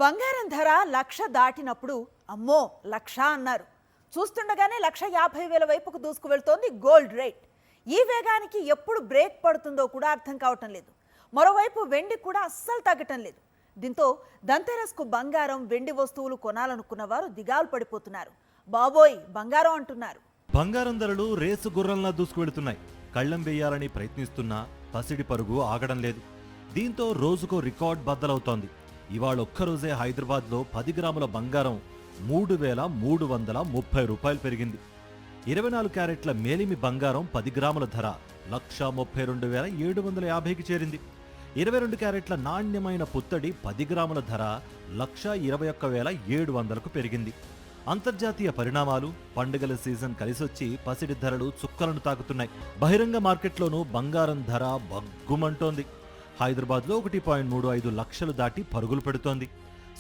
బంగారం ధర 1,00,000 దాటినప్పుడు అమ్మో 1,00,000 అన్నారు. చూస్తుండగానే 1,50,000 వైపుకు దూసుకు వెళ్తోంది గోల్డ్ రేట్. ఈ వేగానికి ఎప్పుడు బ్రేక్ పడుతుందో కూడా అర్థం కావటం లేదు. మరోవైపు వెండి కూడా అస్సలు తగ్గటం లేదు. దీంతో దంతెరస్కు బంగారం వెండి వస్తువులు కొనాలనుకున్న వారు దిగాలు పడిపోతున్నారు. బాబోయ్ బంగారం అంటున్నారు. బంగారం ధరలు రేసు గుర్రంలా దూసుకువెడుతున్నాయి. కళ్లెం వేయాలని ప్రయత్నిస్తున్నా పసిడి పరుగు ఆగడం లేదు. దీంతో రోజుకో రికార్డ్ బద్దలవుతోంది. ఇవాళ ఒక్కరోజే హైదరాబాద్లో 10 గ్రాముల బంగారం 3,330 రూపాయలు పెరిగింది. 24 క్యారెట్ల మేలిమి బంగారం 10 గ్రాముల ధర 1,32,750కి చేరింది. 22 క్యారెట్ల నాణ్యమైన పుత్తడి 10 గ్రాముల ధర 1,21,700కు పెరిగింది. అంతర్జాతీయ పరిణామాలు, పండుగల సీజన్ కలిసొచ్చి పసిడి ధరలు చుక్కలను తాకుతున్నాయి. బహిరంగ మార్కెట్లోనూ బంగారం ధర బగ్గుమంటోంది. హైదరాబాద్లో 1.35 లక్షలు దాటి పరుగులు పెడుతోంది.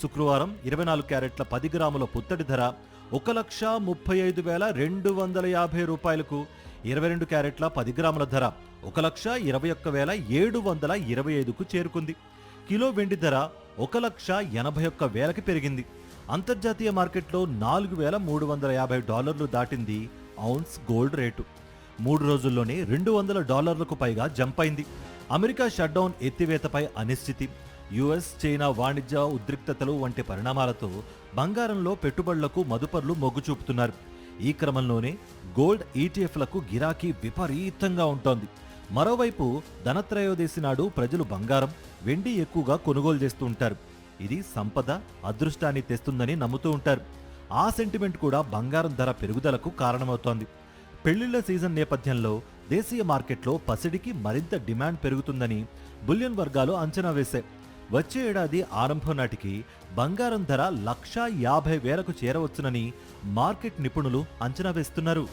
శుక్రవారం 24 క్యారెట్ల 10 గ్రాముల పుత్తడి ధర 1,35,250 రూపాయలకు, 22 క్యారెట్ల 10 గ్రాముల ధర 1,21,725కు చేరుకుంది. కిలో వెండి ధర 1,81,000కి పెరిగింది. అంతర్జాతీయ మార్కెట్లో $4,350 దాటింది ఔన్స్ గోల్డ్ రేటు. 3 రోజుల్లోనే $200కు పైగా జంప్ అయింది. అమెరికా షట్డౌన్ ఎత్తివేతపై అనిశ్చితి, యుఎస్ చైనా వాణిజ్య ఉద్రిక్తతలు వంటి పరిణామాలతో బంగారంలో పెట్టుబడులకు మదుపర్లు మొగ్గు చూపుతున్నారు. ఈ క్రమంలోనే గోల్డ్ ఈటీఎఫ్లకు గిరాకీ విపరీతంగా ఉంటోంది. మరోవైపు ధనత్రయోదశి నాడు ప్రజలు బంగారం, వెండి ఎక్కువగా కొనుగోలు చేస్తూ ఉంటారు. ఇది సంపద, అదృష్టాన్ని తెస్తుందని నమ్ముతూ ఉంటారు. ఆ సెంటిమెంట్ కూడా బంగారం ధర పెరుగుదలకు కారణమవుతోంది. పెళ్లిళ్ల సీజన్ నేపథ్యంలో దేశీయ మార్కెట్లో పసిడికి మరింత డిమాండ్ పెరుగుతుందని బులియన్ వర్గాలు అంచనా వేశాయి. వచ్చే ఏడాది ఆరంభం నాటికి బంగారం ధర 1,50,000కు చేరవచ్చునని మార్కెట్ నిపుణులు అంచనా వేస్తున్నారు.